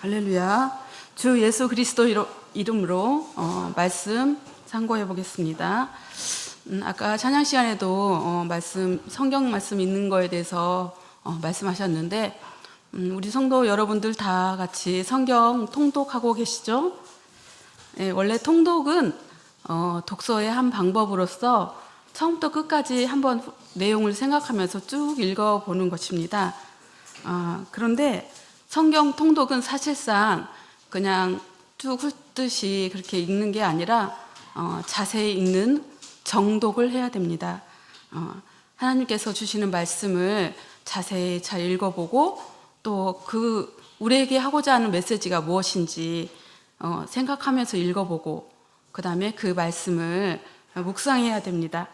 할렐루야. 주 예수 그리스도 이름으로 말씀 상고해 보겠습니다. 아까 찬양 시간에도 성경 말씀 있는 거에 대해서 말씀하셨는데, 우리 성도 여러분들 다 같이 성경 통독하고 계시죠? 네, 원래 통독은 독서의 한 방법으로서 처음부터 끝까지 한번 내용을 생각하면서 쭉 읽어보는 것입니다. 그런데 성경 통독은 사실상 그냥 쭉 훑듯이 그렇게 읽는 게 아니라 자세히 읽는 정독을 해야 됩니다. 하나님께서 주시는 말씀을 자세히 잘 읽어보고 또 우리에게 하고자 하는 메시지가 무엇인지 생각하면서 읽어보고 그 다음에 그 말씀을 묵상해야 됩니다.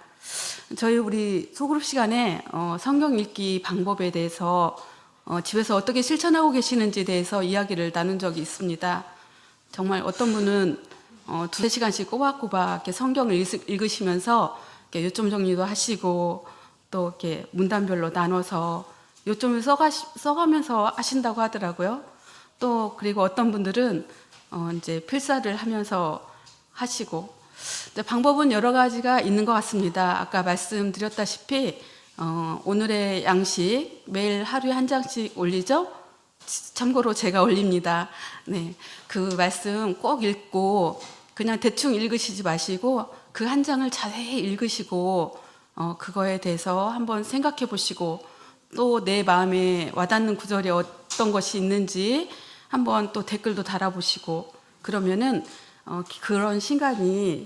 우리 소그룹 시간에 성경 읽기 방법에 대해서 집에서 어떻게 실천하고 계시는지에 대해서 이야기를 나눈 적이 있습니다. 정말 어떤 분은 2-3시간씩 꼬박꼬박 이렇게 성경을 읽으시면서 이렇게 요점 정리도 하시고 또 이렇게 문단별로 나눠서 요점을 써가면서 하신다고 하더라고요. 또 그리고 어떤 분들은 이제 필사를 하면서 하시고, 방법은 여러 가지가 있는 것 같습니다. 아까 말씀드렸다시피 오늘의 양식 매일 하루에 한 장씩 올리죠? 참고로 제가 올립니다. 네, 그 말씀 꼭 읽고 그냥 대충 읽으시지 마시고 그 한 장을 자세히 읽으시고 그거에 대해서 한번 생각해 보시고 또 내 마음에 와닿는 구절이 어떤 것이 있는지 한번 또 댓글도 달아보시고 그러면은 그런 시간이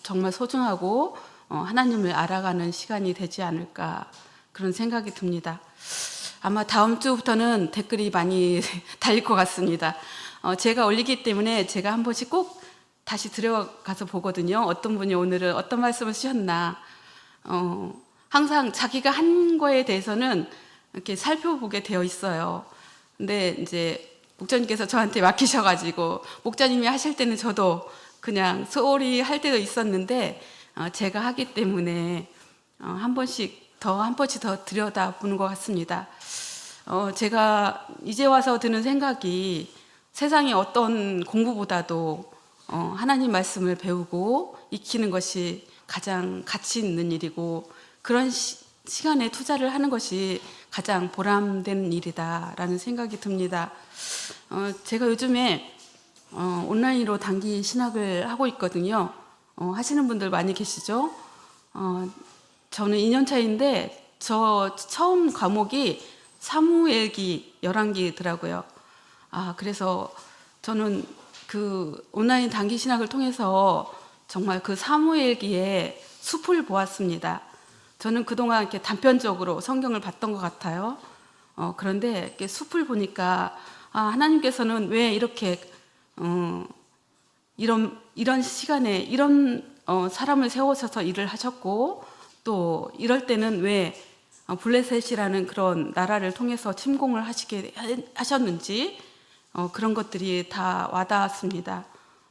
정말 소중하고 하나님을 알아가는 시간이 되지 않을까 그런 생각이 듭니다. 아마 다음 주부터는 댓글이 많이 달릴 것 같습니다. 제가 올리기 때문에 제가 한 번씩 꼭 다시 들어가서 보거든요. 어떤 분이 오늘은 어떤 말씀을 주셨나. 항상 자기가 한 거에 대해서는 이렇게 살펴보게 되어 있어요. 근데 이제 목자님께서 저한테 맡기셔가지고 목자님이 하실 때는 저도 그냥 소홀히 할 때도 있었는데 제가 하기 때문에 한 번씩 더 들여다보는 것 같습니다. 제가 이제 와서 드는 생각이 세상의 어떤 공부보다도 하나님 말씀을 배우고 익히는 것이 가장 가치 있는 일이고 그런 시간에 투자를 하는 것이 가장 보람된 일이다라는 생각이 듭니다. 제가 요즘에 온라인으로 단기 신학을 하고 있거든요. 하시는 분들 많이 계시죠? 저는 2년 차인데 저 처음 과목이 사무엘기, 열왕기더라고요. 그래서 저는 그 온라인 단기 신학을 통해서 정말 그 사무엘기의 숲을 보았습니다. 저는 그동안 이렇게 단편적으로 성경을 봤던 것 같아요. 그런데 이렇게 숲을 보니까 하나님께서는 왜 이렇게 이런 시간에 이런 사람을 세우셔서 일을 하셨고 또 이럴 때는 왜 블레셋이라는 그런 나라를 통해서 침공을 하시게 하셨는지 그런 것들이 다 와닿았습니다.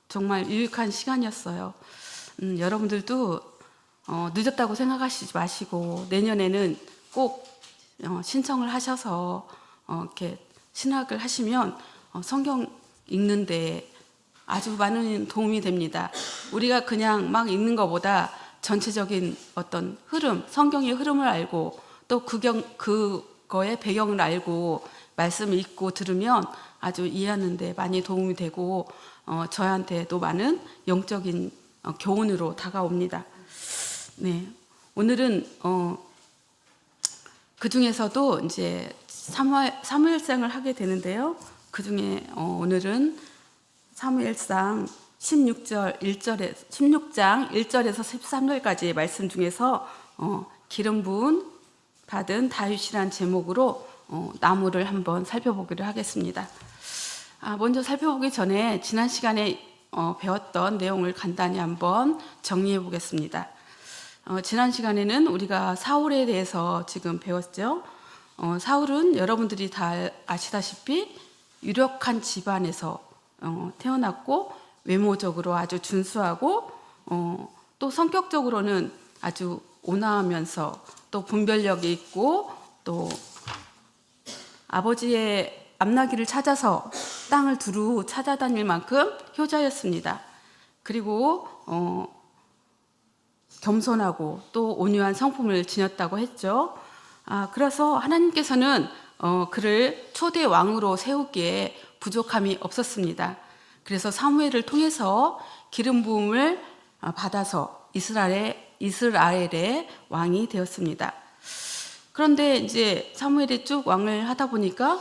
정말 유익한 시간이었어요. 여러분들도 늦었다고 생각하시지 마시고 내년에는 꼭 신청을 하셔서 이렇게 신학을 하시면 성경 읽는데 아주 많은 도움이 됩니다. 우리가 그냥 막 읽는 것보다 전체적인 어떤 흐름, 성경의 흐름을 알고 또 그거의 배경을 알고 말씀을 읽고 들으면 아주 이해하는 데 많이 도움이 되고 저한테도 많은 영적인 교훈으로 다가옵니다. 네, 오늘은 그 중에서도 이제 사무엘상을 하게 되는데요. 그 중에 오늘은 사무엘상 16장 1절에서 13절까지의 말씀 중에서 기름 부은 받은 다윗이란 제목으로 나무를 한번 살펴보기로 하겠습니다. 먼저 살펴보기 전에 지난 시간에 배웠던 내용을 간단히 한번 정리해 보겠습니다. 지난 시간에는 우리가 사울에 대해서 지금 배웠죠. 사울은 여러분들이 다 아시다시피 유력한 집안에서 태어났고 외모적으로 아주 준수하고 또 성격적으로는 아주 온화하면서 또 분별력이 있고 또 아버지의 암나귀를 찾아서 땅을 두루 찾아다닐 만큼 효자였습니다. 그리고 겸손하고 또 온유한 성품을 지녔다고 했죠. 그래서 하나님께서는 그를 초대 왕으로 세우기에 부족함이 없었습니다. 그래서 사무엘을 통해서 기름 부음을 받아서 이스라엘의 왕이 되었습니다. 그런데 이제 사무엘이 쭉 왕을 하다 보니까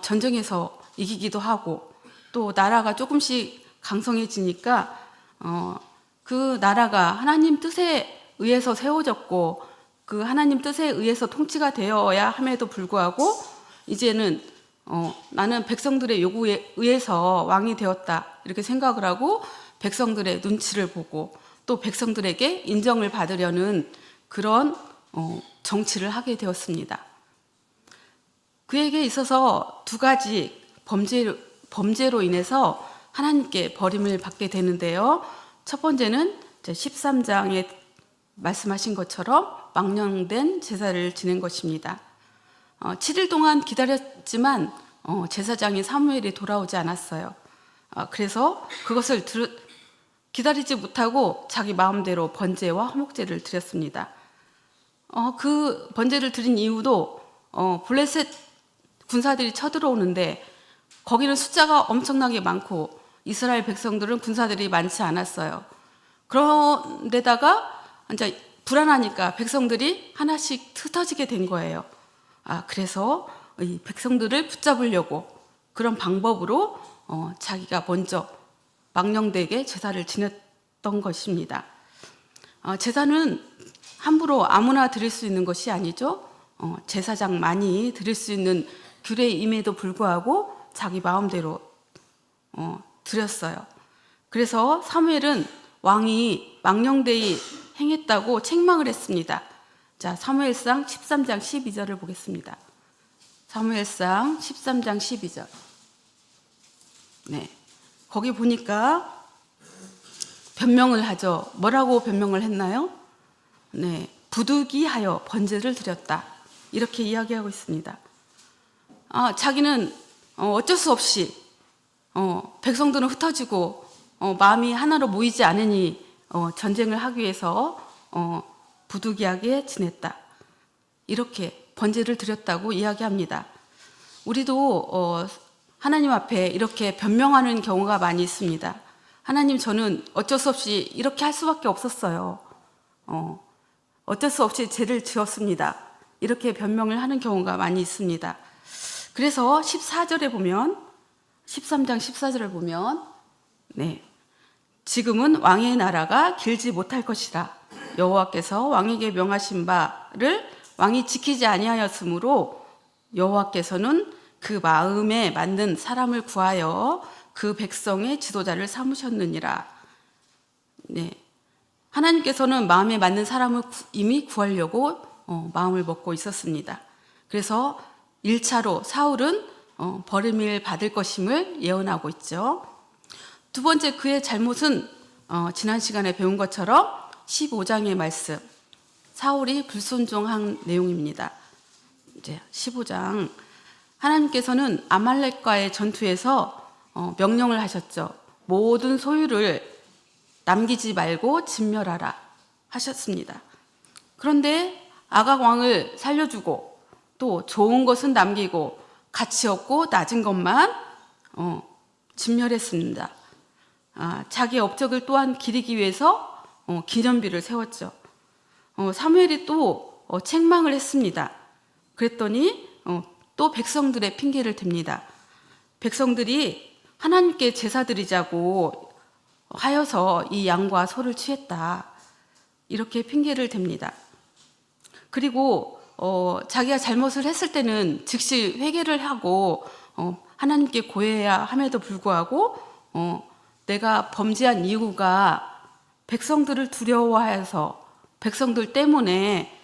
전쟁에서 이기기도 하고 또 나라가 조금씩 강성해지니까 그 나라가 하나님 뜻에 의해서 세워졌고 그 하나님 뜻에 의해서 통치가 되어야 함에도 불구하고 이제는 나는 백성들의 요구에 의해서 왕이 되었다 이렇게 생각을 하고 백성들의 눈치를 보고 또 백성들에게 인정을 받으려는 그런 정치를 하게 되었습니다. 그에게 있어서 두 가지 범죄로 인해서 하나님께 버림을 받게 되는데요. 첫 번째는 13장에 말씀하신 것처럼 망령된 제사를 지낸 것입니다. 7일 동안 기다렸지만 제사장인 사무엘이 돌아오지 않았어요. 그래서 그것을 기다리지 못하고 자기 마음대로 번제와 화목제를 드렸습니다. 그 번제를 드린 이유도 블레셋 군사들이 쳐들어오는데 거기는 숫자가 엄청나게 많고 이스라엘 백성들은 군사들이 많지 않았어요. 그런데다가 이제 불안하니까 백성들이 하나씩 흩어지게 된 거예요. 그래서 이 백성들을 붙잡으려고 그런 방법으로 자기가 먼저 망령되게 제사를 지냈던 것입니다. 제사는 함부로 아무나 드릴 수 있는 것이 아니죠. 제사장만이 드릴 수 있는 규례임에도 불구하고 자기 마음대로 드렸어요. 그래서 사무엘은 왕이 망령되이 행했다고 책망을 했습니다. 자, 사무엘상 13장 12절을 보겠습니다. 사무엘상 13장 12절. 네. 거기 보니까 변명을 하죠. 뭐라고 변명을 했나요? 네. 부득이하여 번제를 드렸다. 이렇게 이야기하고 있습니다. 자기는 어쩔 수 없이 백성들은 흩어지고 마음이 하나로 모이지 않으니 전쟁을 하기 위해서 부득이하게 지냈다. 이렇게 번제를 드렸다고 이야기합니다. 우리도 하나님 앞에 이렇게 변명하는 경우가 많이 있습니다. 하나님, 저는 어쩔 수 없이 이렇게 할 수밖에 없었어요. 어쩔 수 없이 죄를 지었습니다. 이렇게 변명을 하는 경우가 많이 있습니다. 그래서 14절에 보면 13장 14절을 보면 네, 지금은 왕의 나라가 길지 못할 것이라 여호와께서 왕에게 명하신 바를 왕이 지키지 아니하였으므로 여호와께서는 그 마음에 맞는 사람을 구하여 그 백성의 지도자를 삼으셨느니라. 네, 하나님께서는 마음에 맞는 사람을 이미 구하려고 마음을 먹고 있었습니다. 그래서 1차로 사울은 버림을 받을 것임을 예언하고 있죠. 두 번째, 그의 잘못은 지난 시간에 배운 것처럼 15장의 말씀, 사울이 불순종한 내용입니다. 이제 15장, 하나님께서는 아말렉과의 전투에서 명령을 하셨죠. 모든 소유를 남기지 말고 진멸하라 하셨습니다. 그런데 아각 왕을 살려주고 또 좋은 것은 남기고 가치 없고 낮은 것만 진멸했습니다. 자기 업적을 또한 기리기 위해서 기념비를 세웠죠. 사무엘이 또 책망을 했습니다. 그랬더니 또 백성들의 핑계를 댑니다. 백성들이 하나님께 제사 드리자고 하여서 이 양과 소를 취했다. 이렇게 핑계를 댑니다. 그리고 자기가 잘못을 했을 때는 즉시 회개를 하고 하나님께 고해야 함에도 불구하고 내가 범죄한 이유가 백성들을 두려워하여서 백성들 때문에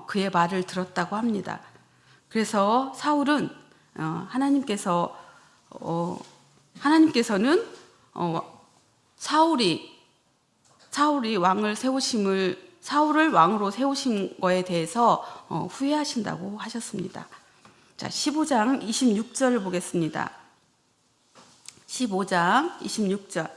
그의 말을 들었다고 합니다. 그래서 사울은 하나님께서는 사울이 왕을 세우심을 사울을 왕으로 세우신 거에 대해서 후회하신다고 하셨습니다. 자, 자, 15장 26절 보겠습니다. 15장 26절.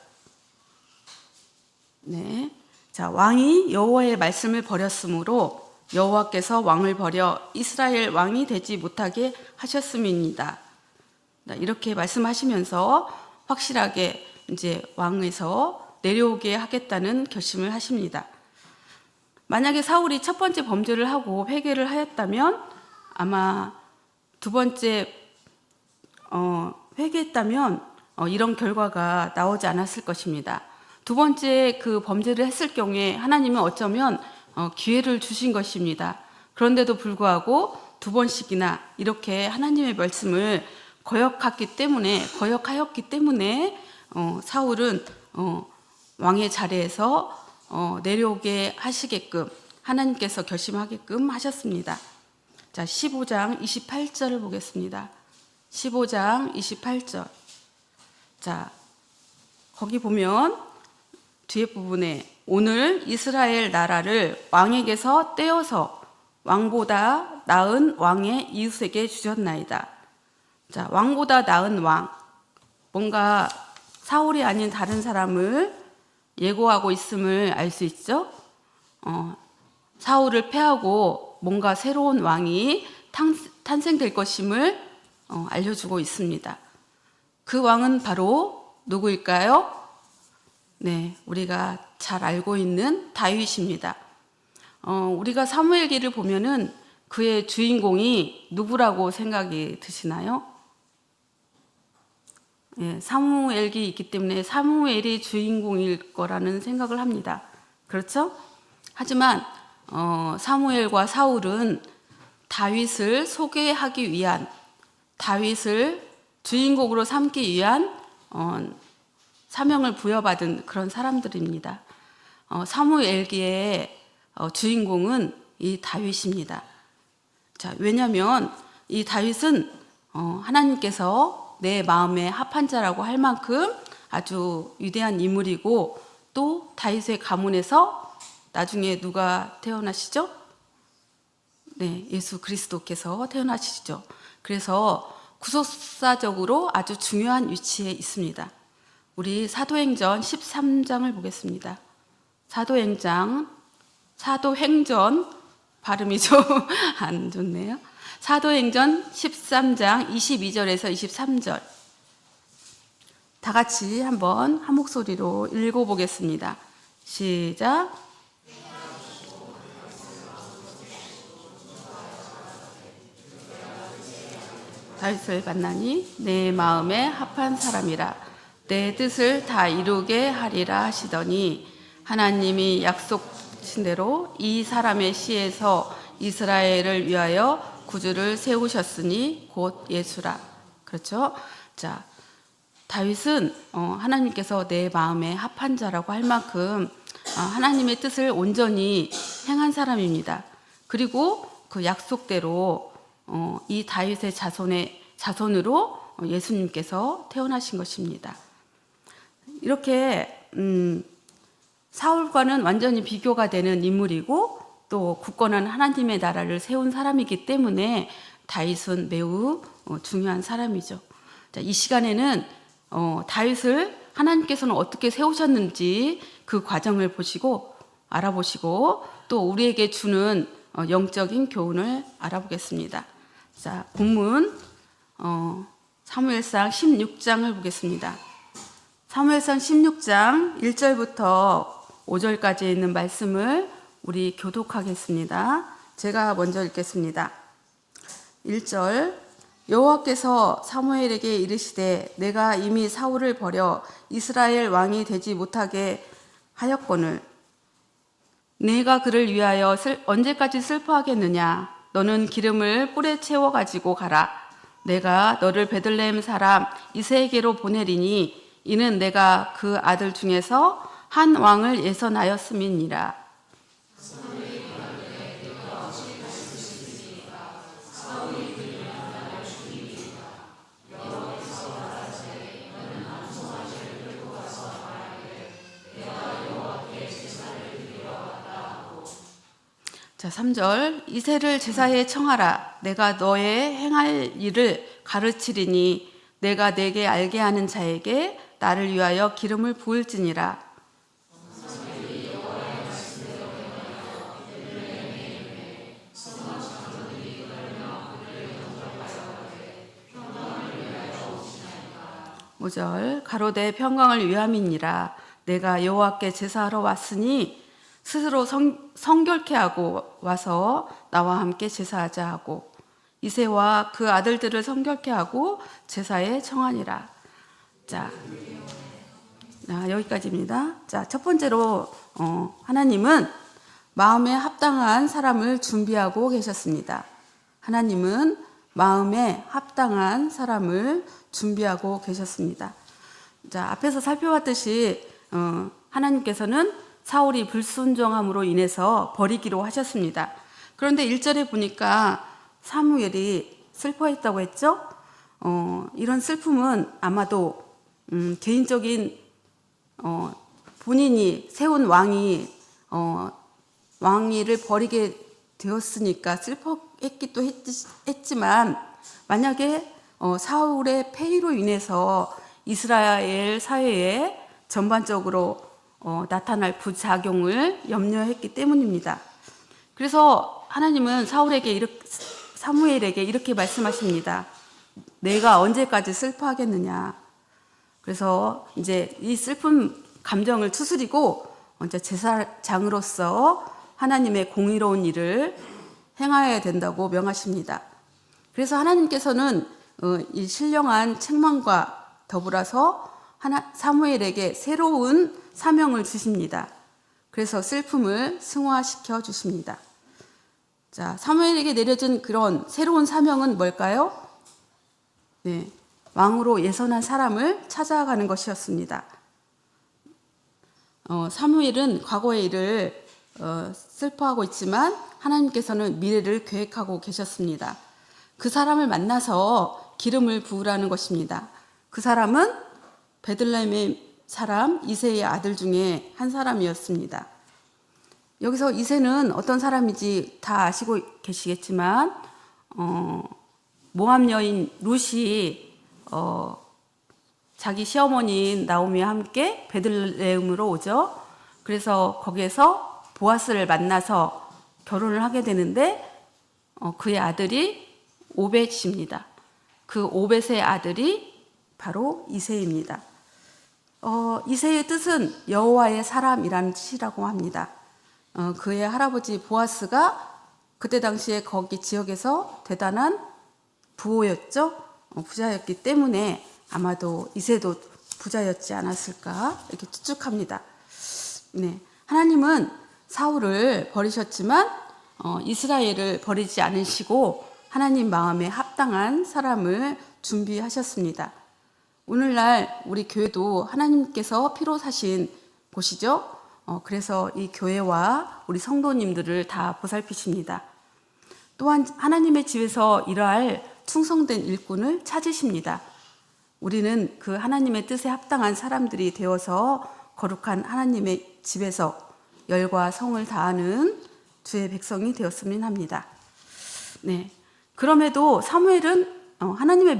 네. 자, 왕이 여호와의 말씀을 버렸으므로 여호와께서 왕을 버려 이스라엘 왕이 되지 못하게 하셨음입니다. 이렇게 말씀하시면서 확실하게 이제 왕에서 내려오게 하겠다는 결심을 하십니다. 만약에 사울이 첫 번째 범죄를 하고 회개를 하였다면 아마 두 번째 회개했다면 이런 결과가 나오지 않았을 것입니다. 두 번째 그 범죄를 했을 경우에 하나님은 어쩌면 기회를 주신 것입니다. 그런데도 불구하고 두 번씩이나 이렇게 하나님의 말씀을 거역하였기 때문에 사울은 왕의 자리에서 내려오게 하시게끔 하나님께서 결심하게끔 하셨습니다. 자, 15장 28절을 보겠습니다. 15장 28절. 자, 거기 보면 뒤에 부분에 오늘 이스라엘 나라를 왕에게서 떼어서 왕보다 나은 왕의 이웃에게 주셨나이다. 자, 왕보다 나은 왕. 뭔가 사울이 아닌 다른 사람을 예고하고 있음을 알 수 있죠. 사울을 패하고 뭔가 새로운 왕이 탄생될 것임을 알려주고 있습니다. 그 왕은 바로 누구일까요? 네, 우리가 잘 알고 있는 다윗입니다. 우리가 사무엘기를 보면은 그의 주인공이 누구라고 생각이 드시나요? 예, 사무엘기 있기 때문에 사무엘이 주인공일 거라는 생각을 합니다. 그렇죠? 하지만 사무엘과 사울은 다윗을 소개하기 위한, 다윗을 주인공으로 삼기 위한 사명을 부여받은 그런 사람들입니다. 사무엘기의 주인공은 이 다윗입니다. 자, 왜냐하면 이 다윗은 하나님께서 내 마음에 합한 자라고 할 만큼 아주 위대한 인물이고, 또 다윗의 가문에서 나중에 누가 태어나시죠? 네, 예수 그리스도께서 태어나시죠. 그래서 구속사적으로 아주 중요한 위치에 있습니다. 우리 사도행전 13장을 보겠습니다. 사도행전 발음이 좀 안 좋네요. 사도행전 13장 22절에서 23절. 다 같이 한번 한 목소리로 읽어보겠습니다. 시작. 다윗을 만나니 내 마음에 합한 사람이라 내 뜻을 다 이루게 하리라 하시더니 하나님이 약속하신 대로 이 사람의 씨에서 이스라엘을 위하여 구주를 세우셨으니 곧 예수라. 그렇죠? 자, 다윗은 하나님께서 내 마음에 합한 자라고 할 만큼 하나님의 뜻을 온전히 행한 사람입니다. 그리고 그 약속대로 이 다윗의 자손으로 예수님께서 태어나신 것입니다. 이렇게 사울과는 완전히 비교가 되는 인물이고, 또 굳건한 하나님의 나라를 세운 사람이기 때문에 다윗은 매우 중요한 사람이죠. 자, 이 시간에는 다윗을 하나님께서는 어떻게 세우셨는지 그 과정을 알아보시고 또 우리에게 주는 영적인 교훈을 알아보겠습니다. 자, 본문 사무엘상 16장을 보겠습니다. 사무엘상 16장 1절부터 5절까지 있는 말씀을 우리 교독하겠습니다. 제가 먼저 읽겠습니다. 1절. 여호와께서 사무엘에게 이르시되 내가 이미 사울을 버려 이스라엘 왕이 되지 못하게 하였거늘 내가 그를 위하여 언제까지 슬퍼하겠느냐. 너는 기름을 뿔에 채워 가지고 가라. 내가 너를 베들레헴 사람 이새에게로 보내리니 이는 내가 그 아들 중에서 한 왕을 예선하였음이니라. 자, 3절. 이새를 제사에 청하라. 내가 너의 행할 일을 가르치리니 내가 내게 알게 하는 자에게 나를 위하여 기름을 부을지니라. 오절 가로되 평강을 위함이니라. 내가 여호와께 제사하러 왔으니 스스로 성결케 하고 와서 나와 함께 제사하자 하고 이새와 그 아들들을 성결케 하고 제사에 청하니라. 자, 여기까지입니다. 자, 첫 번째로 하나님은 마음에 합당한 사람을 준비하고 계셨습니다. 하나님은 마음에 합당한 사람을 준비하고 계셨습니다. 자, 앞에서 살펴봤듯이 하나님께서는 사울이 불순종함으로 인해서 버리기로 하셨습니다. 그런데 1절에 보니까 사무엘이 슬퍼했다고 했죠? 이런 슬픔은 아마도 개인적인 본인이 세운 왕위를 버리게 되었으니까 슬퍼했기도 했지만 만약에 사울의 폐위로 인해서 이스라엘 사회에 전반적으로 나타날 부작용을 염려했기 때문입니다. 그래서 하나님은 사무엘에게 이렇게 말씀하십니다. 내가 언제까지 슬퍼하겠느냐. 그래서 이제 이 슬픈 감정을 추스리고 이제 제사장으로서 하나님의 공의로운 일을 행해야 된다고 명하십니다. 그래서 하나님께서는 이 신령한 책망과 더불어서 사무엘에게 새로운 사명을 주십니다. 그래서 슬픔을 승화시켜 주십니다. 자, 사무엘에게 내려진 그런 새로운 사명은 뭘까요? 네, 왕으로 예선한 사람을 찾아가는 것이었습니다. 사무엘은 과거의 일을 슬퍼하고 있지만 하나님께서는 미래를 계획하고 계셨습니다. 그 사람을 만나서 기름을 부으라는 것입니다. 그 사람은 베들레헴의 사람 이새의 아들 중에 한 사람이었습니다. 여기서 이새는 어떤 사람인지 다 아시고 계시겠지만 모압 여인 룻이 자기 시어머니인 나오미와 함께 베들레헴으로 오죠. 그래서 거기에서 보아스를 만나서 결혼을 하게 되는데 그의 아들이 오벳입니다. 그 오벳의 아들이 바로 이새입니다. 이새의 뜻은 여호와의 사람이라는 뜻이라고 합니다. 그의 할아버지 보아스가 그때 당시에 거기 지역에서 대단한 부호였죠. 부자였기 때문에 아마도 이새도 부자였지 않았을까 이렇게 추측합니다. 네, 하나님은 사울을 버리셨지만 이스라엘을 버리지 않으시고 하나님 마음에 합당한 사람을 준비하셨습니다. 오늘날 우리 교회도 하나님께서 피로 사신 곳이죠. 그래서 이 교회와 우리 성도님들을 다 보살피십니다. 또한 하나님의 집에서 일할 충성된 일꾼을 찾으십니다. 우리는 그 하나님의 뜻에 합당한 사람들이 되어서 거룩한 하나님의 집에서 열과 성을 다하는 주의 백성이 되었으면 합니다. 네. 그럼에도 사무엘은 하나님의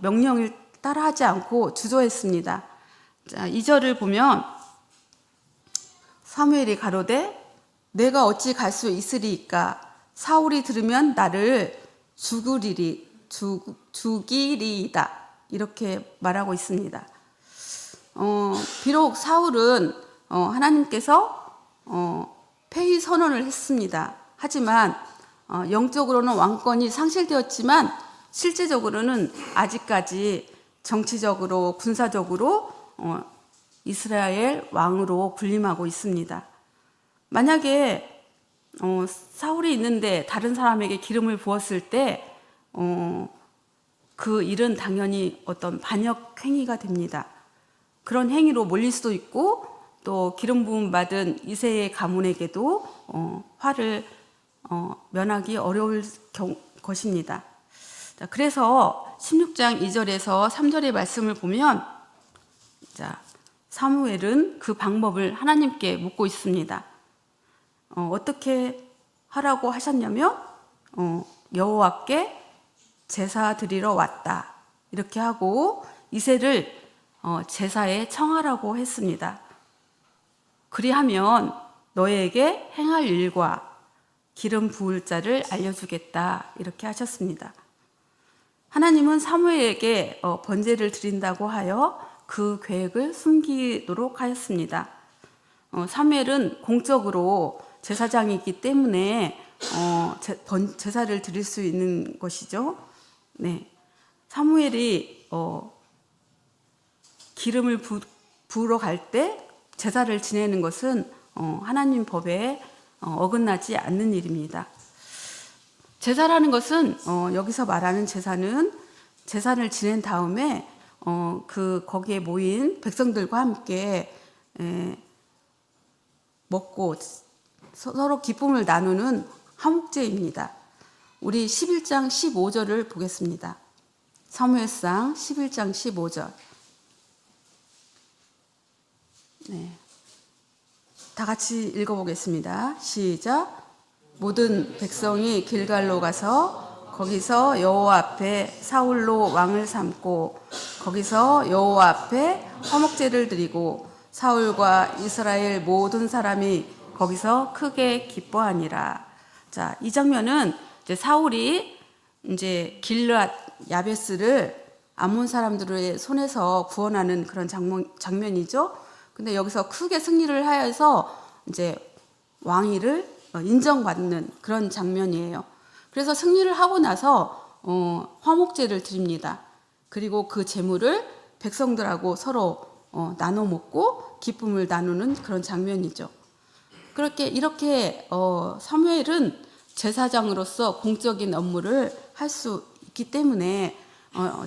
명령을 따라하지 않고 주저했습니다. 자, 2절을 보면 사무엘이 가로되 내가 어찌 갈 수 있으리이까 사울이 들으면 나를 죽이리이다 이렇게 말하고 있습니다. 비록 사울은 하나님께서 폐위 선언을 했습니다. 하지만 영적으로는 왕권이 상실되었지만 실제적으로는 아직까지 정치적으로 군사적으로 이스라엘 왕으로 군림하고 있습니다. 만약에 사울이 있는데 다른 사람에게 기름을 부었을 때 그 일은 당연히 어떤 반역 행위가 됩니다. 그런 행위로 몰릴 수도 있고 또 기름 부음 받은 이새의 가문에게도 화를 면하기 어려울 것입니다. 자, 그래서 16장 2절에서 3절의 말씀을 보면 사무엘은 그 방법을 하나님께 묻고 있습니다. 어떻게 하라고 하셨냐면 여호와께 제사 드리러 왔다 이렇게 하고 이새를 제사에 청하라고 했습니다. 그리하면 너에게 행할 일과 기름 부을 자를 알려주겠다 이렇게 하셨습니다. 하나님은 사무엘에게 번제를 드린다고 하여 그 계획을 숨기도록 하였습니다. 사무엘은 공적으로 제사장이기 때문에 제사를 드릴 수 있는 것이죠. 네, 사무엘이 기름을 부으러 갈 때 제사를 지내는 것은 하나님 법에 어긋나지 않는 일입니다. 제사라는 것은 여기서 말하는 제사는 제사를 지낸 다음에 거기에 모인 백성들과 함께 먹고 서로 기쁨을 나누는 화목제입니다. 우리 11장 15절을 보겠습니다. 사무엘상 11장 15절. 네. 다 같이 읽어보겠습니다. 시작. 모든 백성이 길갈로 가서 거기서 여호와 앞에 사울로 왕을 삼고 거기서 여호와 앞에 화목제를 드리고 사울과 이스라엘 모든 사람이 거기서 크게 기뻐하니라. 자, 이 장면은 이제 사울이 이제 길르앗 야베스를 암몬 사람들의 손에서 구원하는 그런 장면이죠. 근데 여기서 크게 승리를 하여서 이제 왕위를 인정받는 그런 장면이에요. 그래서 승리를 하고 나서 화목제를 드립니다. 그리고 그 제물을 백성들하고 서로 나눠 먹고 기쁨을 나누는 그런 장면이죠. 이렇게 사무엘은 제사장으로서 공적인 업무를 할 수 있기 때문에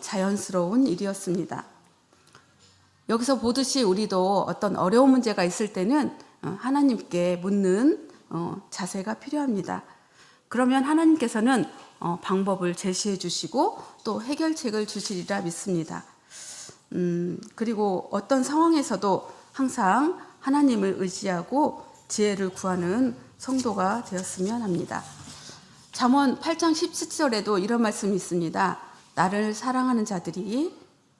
자연스러운 일이었습니다. 여기서 보듯이 우리도 어떤 어려운 문제가 있을 때는 하나님께 묻는 자세가 필요합니다. 그러면 하나님께서는 방법을 제시해 주시고 또 해결책을 주시리라 믿습니다. 그리고 어떤 상황에서도 항상 하나님을 의지하고 지혜를 구하는 성도가 되었으면 합니다. 잠언 8장 17절에도 이런 말씀이 있습니다. 나를 사랑하는 자들이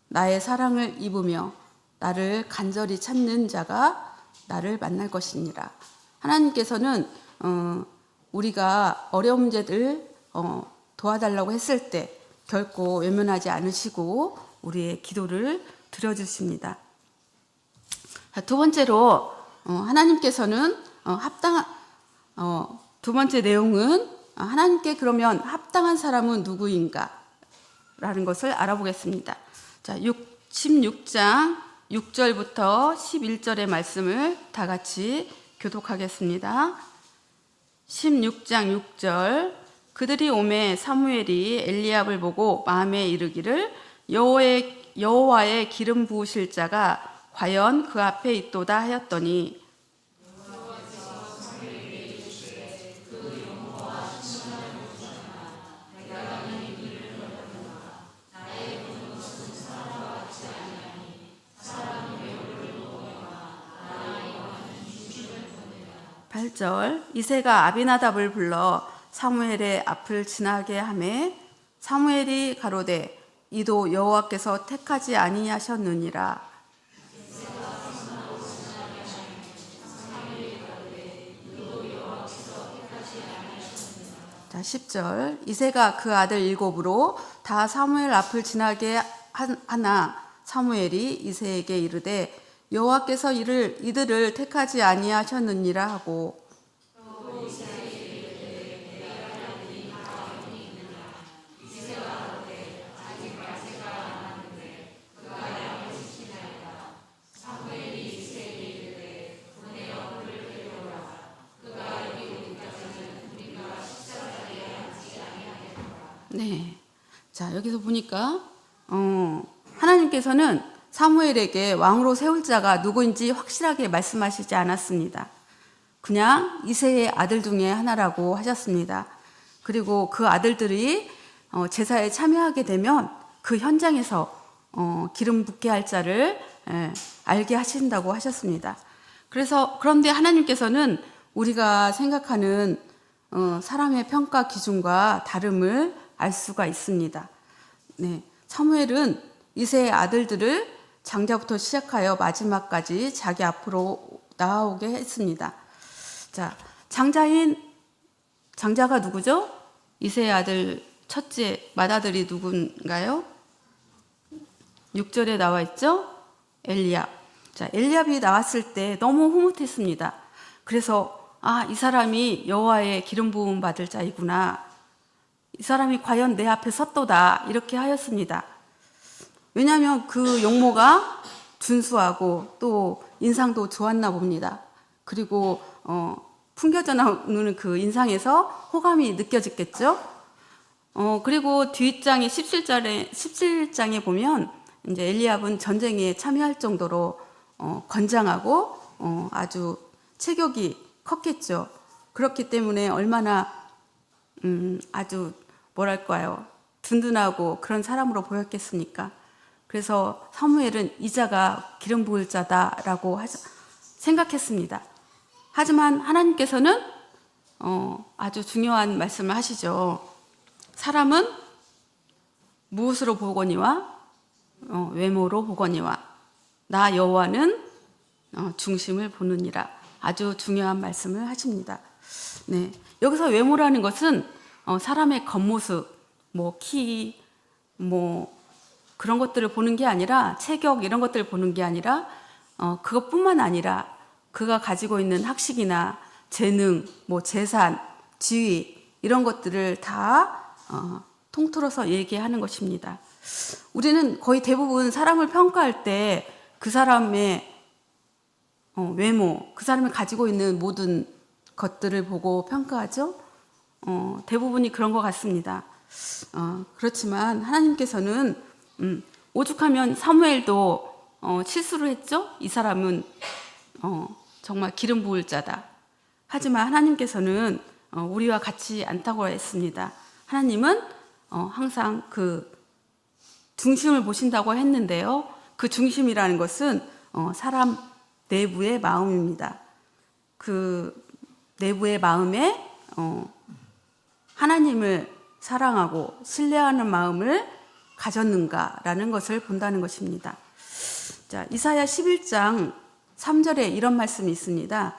나의 사랑을 입으며 나를 간절히 찾는 자가 나를 만날 것이니라. 하나님께서는 우리가 어려운 문제들 도와달라고 했을 때 결코 외면하지 않으시고 우리의 기도를 들어주십니다. 두 번째로 하나님께서는 두 번째 내용은 하나님께 그러면 합당한 사람은 누구인가? 라는 것을 알아보겠습니다. 자, 16장 6절부터 11절의 말씀을 다 같이 교독하겠습니다. 16장 6절. 그들이 오매 사무엘이 엘리압을 보고 마음에 이르기를 여호와의 기름 부으실 자가 과연 그 앞에 있도다 하였더니 (8절) 이새가 아비나답을 불러 사무엘의 앞을 지나게 하매 사무엘이 가로되 이도 여호와께서 택하지 아니하셨느니라. 자, 10절 이새가 그 아들 7으로 다 사무엘 앞을 지나게 하나 사무엘이 이새에게 이르되 여호와께서 이들을 택하지 아니하셨느니라 하고 네. 자, 여기서 보니까 하나님께서는 사무엘에게 왕으로 세울 자가 누구인지 확실하게 말씀하시지 않았습니다. 그냥 이새의 아들 중에 하나라고 하셨습니다. 그리고 그 아들들이 제사에 참여하게 되면 그 현장에서 기름 붓게 할 자를 알게 하신다고 하셨습니다. 그런데 하나님께서는 우리가 생각하는 사람의 평가 기준과 다름을 알 수가 있습니다. 네, 사무엘은 이새의 아들들을 장자부터 시작하여 마지막까지 자기 앞으로 나아오게 했습니다. 자, 장자가 누구죠? 이새의 아들 첫째 맏아들이 누군가요? 6절에 나와 있죠? 엘리압. 자, 엘리압이 나왔을 때 너무 흐뭇했습니다. 그래서 이 사람이 여호와의 기름 부음 받을 자이구나. 이 사람이 과연 내 앞에 섰도다. 이렇게 하였습니다. 왜냐하면 그 용모가 준수하고 또 인상도 좋았나 봅니다. 그리고 풍겨져 나오는 그 인상에서 호감이 느껴졌겠죠. 그리고 뒷장에 17장에 보면 이제 엘리압은 전쟁에 참여할 정도로 건장하고 아주 체격이 컸겠죠. 그렇기 때문에 얼마나 아주 뭐랄까요, 든든하고 그런 사람으로 보였겠습니까? 그래서 사무엘은 이자가 기름 부을 자다라고 생각했습니다. 하지만 하나님께서는 아주 중요한 말씀을 하시죠. 사람은 무엇으로 보거니와 외모로 보거니와 나 여호와는 중심을 보느니라. 아주 중요한 말씀을 하십니다. 네, 여기서 외모라는 것은 사람의 겉모습, 뭐 키, 뭐 그런 것들을 보는 게 아니라, 체격 이런 것들을 보는 게 아니라 그것뿐만 아니라 그가 가지고 있는 학식이나 재능, 뭐 재산, 지위 이런 것들을 다 통틀어서 얘기하는 것입니다. 우리는 거의 대부분 사람을 평가할 때 그 사람의 외모, 그 사람이 가지고 있는 모든 것들을 보고 평가하죠. 대부분이 그런 것 같습니다. 그렇지만 하나님께서는 오죽하면 사무엘도 실수를 했죠. 이 사람은 정말 기름 부을 자다. 하지만 하나님께서는 우리와 같이 않다고 했습니다. 하나님은 항상 그 중심을 보신다고 했는데요. 그 중심이라는 것은 사람 내부의 마음입니다. 그 내부의 마음에 하나님을 사랑하고 신뢰하는 마음을 가졌는가라는 것을 본다는 것입니다. 자, 이사야 11장 3절에 이런 말씀이 있습니다.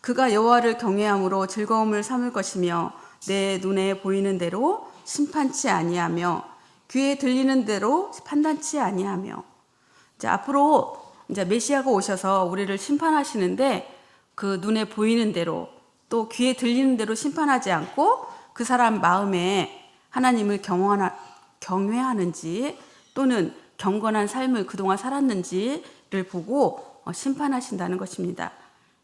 그가 여호와를 경외함으로 즐거움을 삼을 것이며 내 눈에 보이는 대로 심판치 아니하며 귀에 들리는 대로 판단치 아니하며. 자, 앞으로 이제 메시아가 오셔서 우리를 심판하시는데 그 눈에 보이는 대로 또 귀에 들리는 대로 심판하지 않고 그 사람 마음에 하나님을 경외하는지 또는 경건한 삶을 그동안 살았는지를 보고 심판하신다는 것입니다.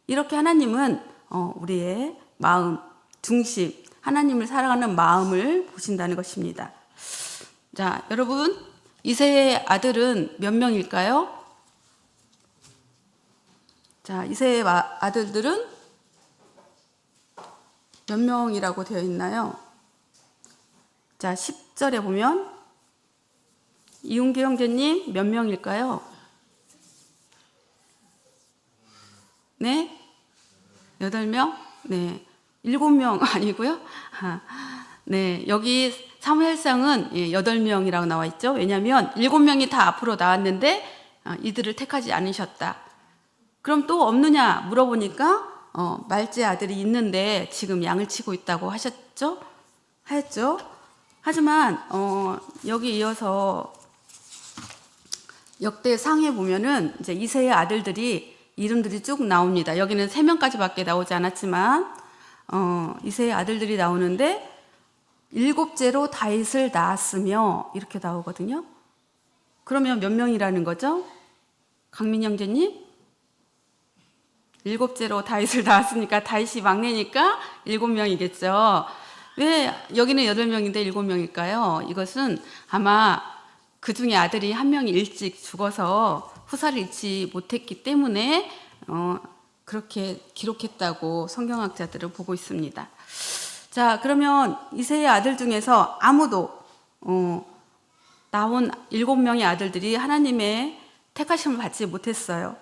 이렇게 하나님은 우리의 마음, 중심, 하나님을 사랑하는 마음을 보신다는 것입니다. 자, 여러분, 이새의 아들은 몇 명일까요? 자, 이새의 아들들은 몇 명이라고 되어 있나요? 자, 10절에 보면 이훈기 형제님 몇 명일까요? 네? 8명? 네. 7명 아니고요. 네, 여기 사무엘상은 8명이라고 나와 있죠. 왜냐하면 7명이 다 앞으로 나왔는데 이들을 택하지 않으셨다. 그럼 또 없느냐 물어보니까 말제 아들이 있는데 지금 양을 치고 있다고 하셨죠? 하지만 여기 이어서 역대상에 보면은 이제 이새의 아들들이 이름들이 쭉 나옵니다. 여기는 3명까지밖에 나오지 않았지만 이새의 아들들이 나오는데 7째로 다윗을 낳았으며 이렇게 나오거든요. 그러면 몇 명이라는 거죠? 강민 형제님? 7째로 다윗을 낳았으니까 다윗이 막내니까 7명이겠죠. 왜 여기는 8명인데 7명일까요? 이것은 아마 그 중에 아들이 한 명이 일찍 죽어서 후사를 잃지 못했기 때문에 그렇게 기록했다고 성경학자들은 보고 있습니다. 자, 그러면 이새의 아들 중에서 아무도 나온 7명의 아들들이 하나님의 택하심을 받지 못했어요.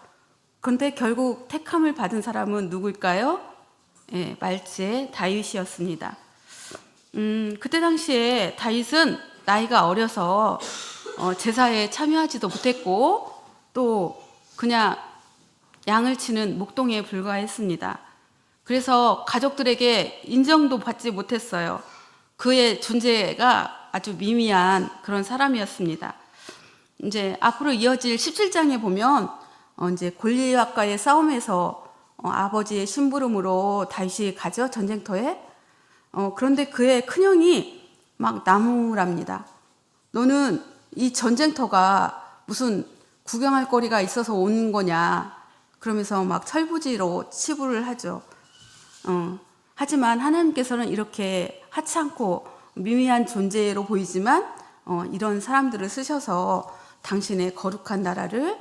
그런데 결국 택함을 받은 사람은 누구일까요? 말제 다윗이었습니다. 그때 당시에 다윗은 나이가 어려서 제사에 참여하지도 못했고 또 그냥 양을 치는 목동에 불과했습니다. 그래서 가족들에게 인정도 받지 못했어요. 그의 존재가 아주 미미한 그런 사람이었습니다. 이제 앞으로 이어질 17장에 보면 이제 골리앗과의 싸움에서 아버지의 심부름으로 다윗이 가죠, 전쟁터에. 그런데 그의 큰형이 막 나무랍니다. 너는 이 전쟁터가 무슨 구경할 거리가 있어서 온 거냐. 그러면서 막 철부지로 치부를 하죠. 하지만 하나님께서는 이렇게 하찮고 미미한 존재로 보이지만 이런 사람들을 쓰셔서 당신의 거룩한 나라를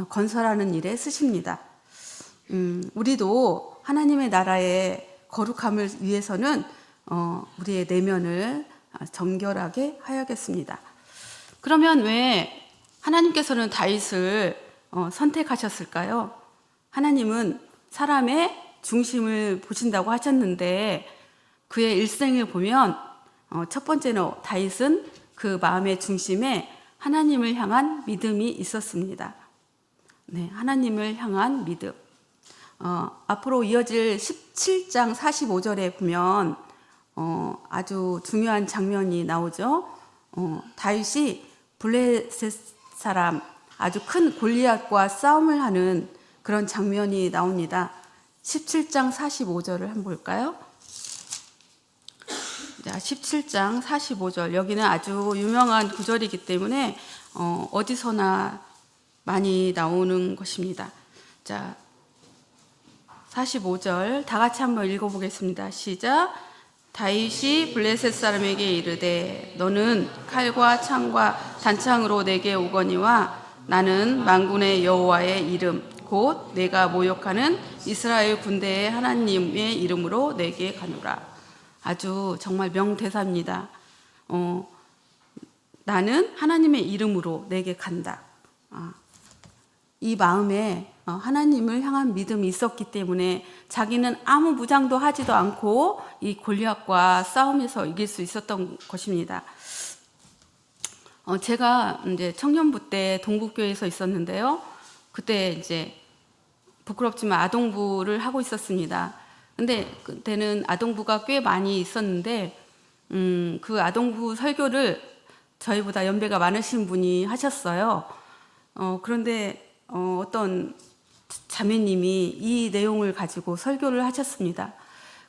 건설하는 일에 쓰십니다. 우리도 하나님의 나라의 거룩함을 위해서는 우리의 내면을 정결하게 하야겠습니다. 그러면 왜 하나님께서는 다윗을 선택하셨을까요? 하나님은 사람의 중심을 보신다고 하셨는데 그의 일생을 보면 첫 번째는 다윗은 그 마음의 중심에 하나님을 향한 믿음이 있었습니다. 네, 하나님을 향한 믿음. 앞으로 이어질 17장 45절에 보면 아주 중요한 장면이 나오죠. 다윗이 블레셋 사람 아주 큰 골리앗과 싸움을 하는 그런 장면이 나옵니다. 17장 45절을 한번 볼까요? 자, 17장 45절. 여기는 아주 유명한 구절이기 때문에 어디서나 많이 나오는 것입니다. 자, 45절 다 같이 한번 읽어보겠습니다. 시작. 다윗이 블레셋 사람에게 이르되 너는 칼과 창과 단창으로 내게 오거니와 나는 만군의 여호와의 이름 곧 내가 모욕하는 이스라엘 군대의 하나님의 이름으로 내게 가노라. 아주 정말 명대사입니다. 나는 하나님의 이름으로 내게 간다. 이 마음에 하나님을 향한 믿음이 있었기 때문에 자기는 아무 무장도 하지도 않고 이 골리앗과 싸움에서 이길 수 있었던 것입니다. 제가 이제 청년부 때 동국교회에서 있었는데요. 그때 이제 부끄럽지만 아동부를 하고 있었습니다. 근데 그때는 아동부가 꽤 많이 있었는데 그 아동부 설교를 저희보다 연배가 많으신 분이 하셨어요. 그런데 어떤 자매님이 이 내용을 가지고 설교를 하셨습니다.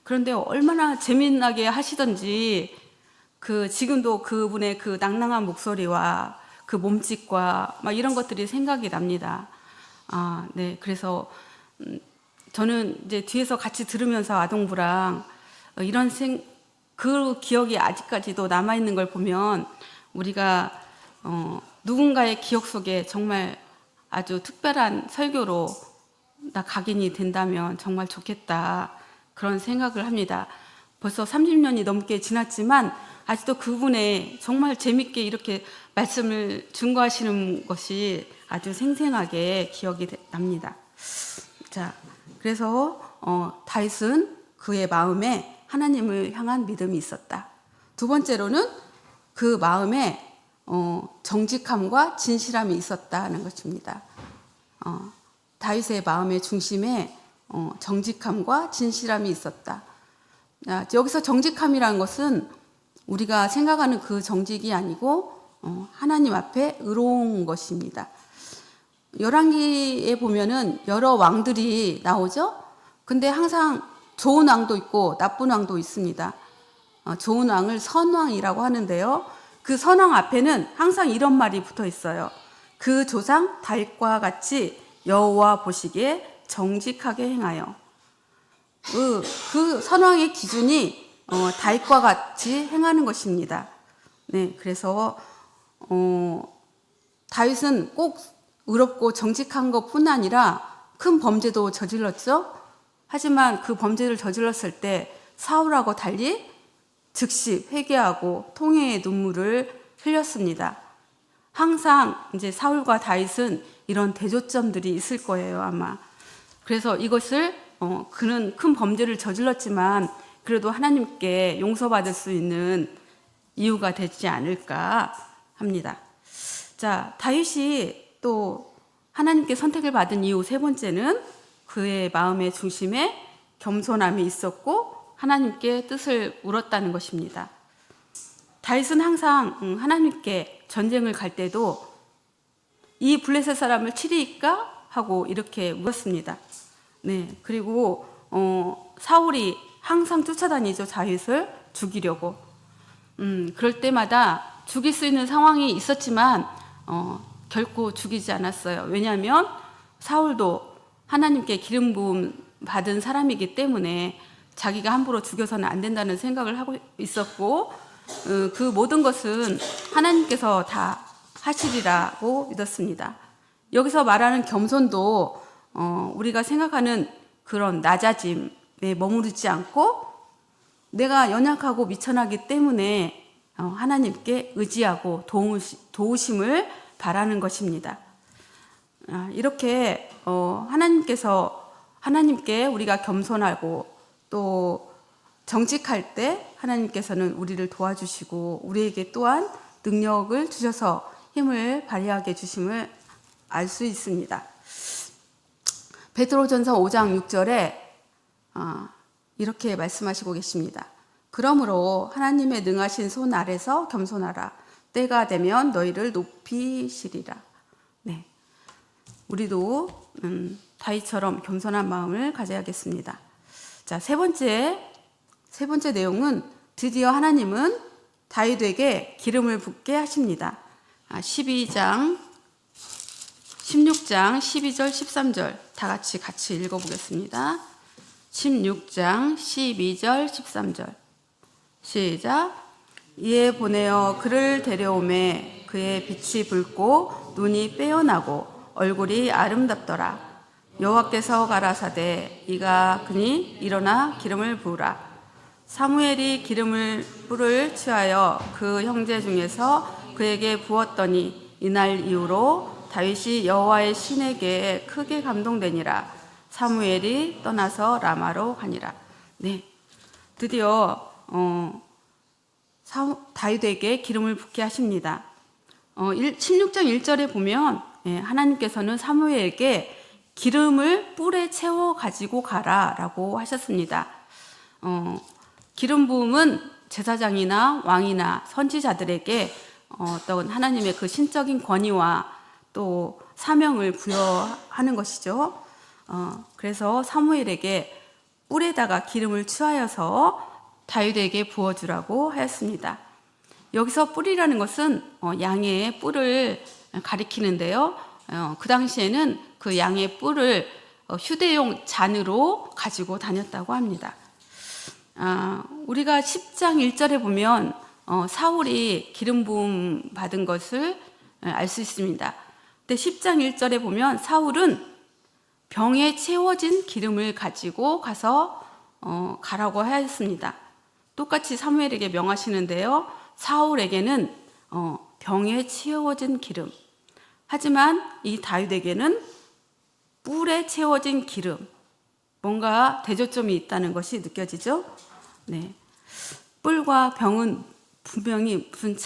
그런데 얼마나 재미나게 하시던지 지금도 그분의 그 낭낭한 목소리와 그 몸짓과 막 이런 것들이 생각이 납니다. 네, 그래서 저는 이제 뒤에서 같이 들으면서 아동부랑 그 기억이 아직까지도 남아 있는 걸 보면 우리가 누군가의 기억 속에 정말 아주 특별한 설교로 나 각인이 된다면 정말 좋겠다 그런 생각을 합니다. 벌써 30년이 넘게 지났지만 아직도 그분의 정말 재밌게 이렇게 말씀을 증거하시는 것이 아주 생생하게 기억이 납니다. 자, 그래서 다윗은 그의 마음에 하나님을 향한 믿음이 있었다. 두 번째로는 그 마음에 정직함과 진실함이 있었다는 것입니다. 다윗의 마음의 중심에 정직함과 진실함이 있었다. 여기서 정직함이라는 것은 우리가 생각하는 그 정직이 아니고 하나님 앞에 의로운 것입니다. 열왕기에 보면은 여러 왕들이 나오죠. 근데 항상 좋은 왕도 있고 나쁜 왕도 있습니다. 좋은 왕을 선왕이라고 하는데요. 그 선왕 앞에는 항상 이런 말이 붙어 있어요. 그 조상 다윗과 같이 여호와 보시기에 정직하게 행하여. 그 선왕의 기준이 다윗과 같이 행하는 것입니다. 네, 그래서 다윗은 꼭 의롭고 정직한 것뿐 아니라 큰 범죄도 저질렀죠. 하지만 그 범죄를 저질렀을 때 사울하고 달리 즉시 회개하고 통회의 눈물을 흘렸습니다. 항상 이제 사울과 다윗은 이런 대조점들이 있을 거예요, 아마. 그래서 이것을 그는 큰 범죄를 저질렀지만 그래도 하나님께 용서받을 수 있는 이유가 되지 않을까 합니다. 자, 다윗이 또 하나님께 선택을 받은 이유 세 번째는 그의 마음의 중심에 겸손함이 있었고 하나님께 뜻을 물었다는 것입니다. 다윗은 항상 하나님께 전쟁을 갈 때도 이 블레셋 사람을 치리이까 하고 이렇게 물었습니다. 네, 그리고 사울이 항상 쫓아다니죠. 다윗을 죽이려고. 그럴 때마다 죽일 수 있는 상황이 있었지만 결코 죽이지 않았어요. 왜냐하면 사울도 하나님께 기름 부음 받은 사람이기 때문에 자기가 함부로 죽여서는 안 된다는 생각을 하고 있었고 그 모든 것은 하나님께서 다 하시리라고 믿었습니다. 여기서 말하는 겸손도 우리가 생각하는 그런 낮아짐에 머무르지 않고 내가 연약하고 미천하기 때문에 하나님께 의지하고 도우심을 바라는 것입니다. 이렇게 하나님께 우리가 겸손하고 또 정직할 때 하나님께서는 우리를 도와주시고 우리에게 또한 능력을 주셔서 힘을 발휘하게 해주심을 알 수 있습니다. 베드로전서 5장 6절에 이렇게 말씀하시고 계십니다. 그러므로 하나님의 능하신 손 아래서 겸손하라. 때가 되면 너희를 높이시리라. 네, 우리도 다윗처럼 겸손한 마음을 가져야겠습니다. 자, 세 번째 내용은 드디어 하나님은 다윗에게 기름을 붓게 하십니다. 16장 12절 13절 다 같이 읽어보겠습니다. 16장 12절 13절 시작. 이에 보내어 그를 데려오매 그의 빛이 붉고 눈이 빼어나고 얼굴이 아름답더라. 여호와께서 가라사대 이가 그니 일어나 기름을 부으라. 사무엘이 뿔을 취하여 그 형제 중에서 그에게 부었더니 이날 이후로 다윗이 여호와의 신에게 크게 감동되니라. 사무엘이 떠나서 라마로 가니라. 네, 드디어 다윗에게 기름을 붓게 하십니다. 16장 1절에 보면 하나님께서는 사무엘에게 기름을 뿔에 채워 가지고 가라라고 하셨습니다. 기름 부음은 제사장이나 왕이나 선지자들에게 어떤 하나님의 그 신적인 권위와 또 사명을 부여하는 것이죠. 그래서 사무엘에게 뿔에다가 기름을 취하여서 다윗에게 부어주라고 하였습니다. 여기서 뿔이라는 것은 양의 뿔을 가리키는데요. 그 당시에는 그 양의 뿔을 휴대용 잔으로 가지고 다녔다고 합니다. 우리가 10장 1절에 보면 사울이 기름 부음 받은 것을 알 수 있습니다. 근데 10장 1절에 보면 사울은 병에 채워진 기름을 가지고 가서 가라고 하였습니다. 똑같이 사무엘에게 명하시는데요. 사울에게는 병에 채워진 기름, 하지만 이 다윗에게는 뿔에 채워진 기름, 뭔가 대조점이 있다는 것이 느껴지죠. 네, 뿔과 병은 분명히 무슨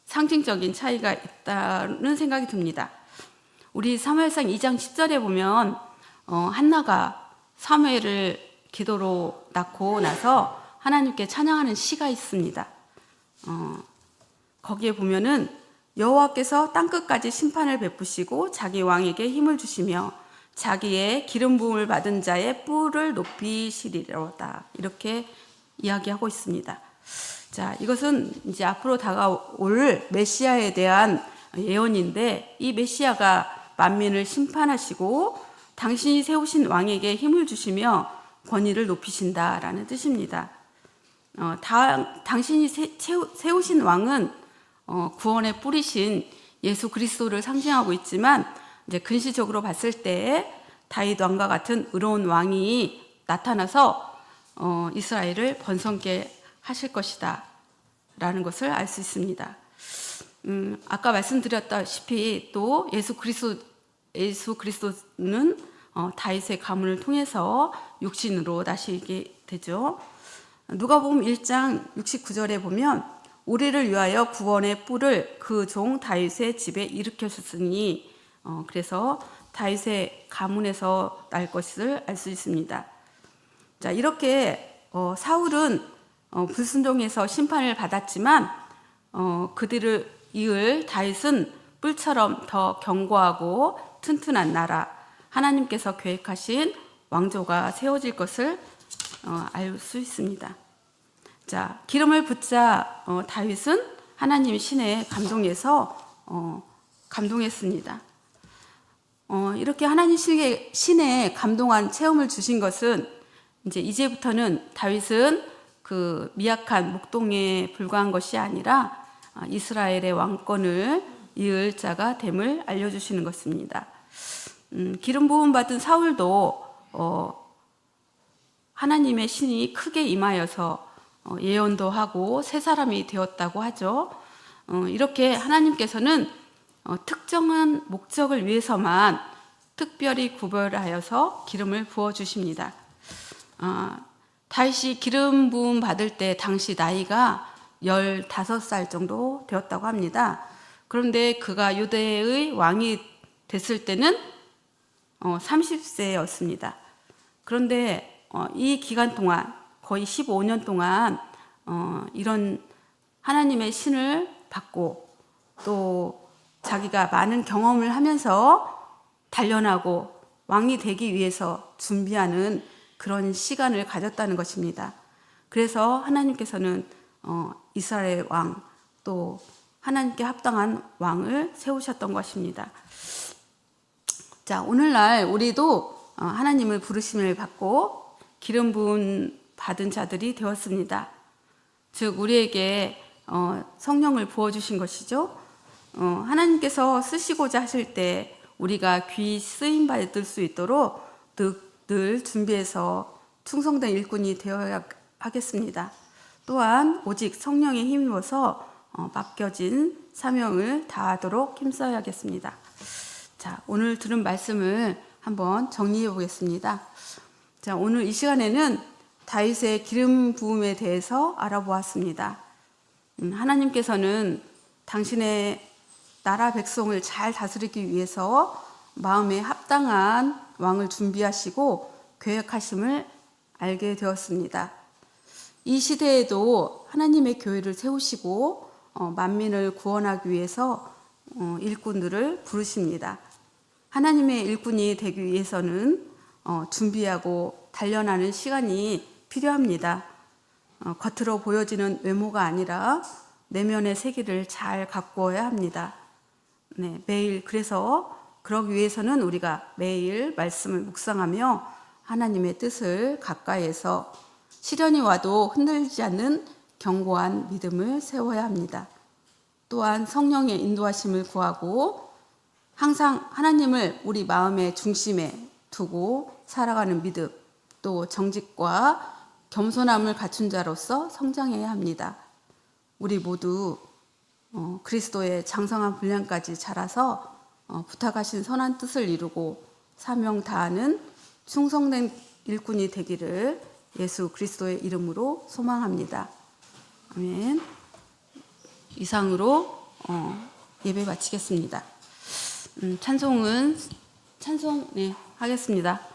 상징적인 차이가 있다는 생각이 듭니다. 우리 사무엘상 2장 10절에 보면 한나가 사무엘을 기도로 낳고 나서 하나님께 찬양하는 시가 있습니다. 거기에 보면은 여호와께서 땅끝까지 심판을 베푸시고 자기 왕에게 힘을 주시며 자기의 기름 부음을 받은 자의 뿔을 높이시리로다, 이렇게 이야기하고 있습니다. 자, 이것은 이제 앞으로 다가올 메시아에 대한 예언인데, 이 메시아가 만민을 심판하시고 당신이 세우신 왕에게 힘을 주시며 권위를 높이신다라는 뜻입니다. 당신이 세우신 왕은 구원의 뿌리신 예수 그리스도를 상징하고 있지만, 이제 근시적으로 봤을 때 다윗 왕과 같은 의로운 왕이 나타나서 이스라엘을 번성케 하실 것이다 라는 것을 알 수 있습니다. 아까 말씀드렸다시피 또 예수 그리스도는 다윗의 가문을 통해서 육신으로 나시게 되죠. 누가복음 1장 69절에 보면 우리를 위하여 구원의 뿔을 그 종 다윗의 집에 일으켰으니 그래서 다윗의 가문에서 날 것을 알 수 있습니다. 자, 이렇게 사울은 불순종해서 심판을 받았지만 그들을 이을 다윗은 뿔처럼 더 견고하고 튼튼한 나라, 하나님께서 계획하신 왕조가 세워질 것을 알 수 있습니다. 자, 기름을 붓자 다윗은 하나님 신에 감동해서 감동했습니다. 이렇게 하나님 신에 감동한 체험을 주신 것은 이제부터는 다윗은 그 미약한 목동에 불과한 것이 아니라 이스라엘의 왕권을 이을 자가 됨을 알려주시는 것입니다. 기름 부음 받은 사울도 하나님의 신이 크게 임하여서 예언도 하고 새 사람이 되었다고 하죠. 이렇게 하나님께서는 특정한 목적을 위해서만 특별히 구별하여서 기름을 부어주십니다. 다윗이 기름 부음 받을 때 당시 나이가 15살 정도 되었다고 합니다. 그런데 그가 유대의 왕이 됐을 때는 30세였습니다. 그런데 이 기간 동안 거의 15년 동안 이런 하나님의 신을 받고 또 자기가 많은 경험을 하면서 단련하고 왕이 되기 위해서 준비하는 그런 시간을 가졌다는 것입니다. 그래서 하나님께서는 이스라엘 왕 또 하나님께 합당한 왕을 세우셨던 것입니다. 자, 오늘날 우리도 하나님을 부르심을 받고 기름 부음 받은 자들이 되었습니다. 즉 우리에게 성령을 부어주신 것이죠. 하나님께서 쓰시고자 하실 때 우리가 귀히 쓰임 받을 수 있도록 늘 준비해서 충성된 일꾼이 되어야 하겠습니다. 또한 오직 성령에 힘입어서 맡겨진 사명을 다하도록 힘써야겠습니다. 자, 오늘 들은 말씀을 한번 정리해 보겠습니다. 자, 오늘 이 시간에는 다윗의 기름 부음에 대해서 알아보았습니다. 하나님께서는 당신의 나라 백성을 잘 다스리기 위해서 마음에 합당한 왕을 준비하시고 계획하심을 알게 되었습니다. 이 시대에도 하나님의 교회를 세우시고 만민을 구원하기 위해서 일꾼들을 부르십니다. 하나님의 일꾼이 되기 위해서는 준비하고 단련하는 시간이 필요합니다. 겉으로 보여지는 외모가 아니라 내면의 세계를 잘 가꾸어야 합니다. 네, 매일 그래서 그러기 위해서는 우리가 매일 말씀을 묵상하며 하나님의 뜻을 가까이에서 시련이 와도 흔들리지 않는 견고한 믿음을 세워야 합니다. 또한 성령의 인도하심을 구하고 항상 하나님을 우리 마음의 중심에 두고 살아가는 믿음, 또 정직과 겸손함을 갖춘 자로서 성장해야 합니다. 우리 모두 그리스도의 장성한 분량까지 자라서 부탁하신 선한 뜻을 이루고 사명 다하는 충성된 일꾼이 되기를 예수 그리스도의 이름으로 소망합니다. 아멘. 이상으로 예배 마치겠습니다. 찬송 하겠습니다.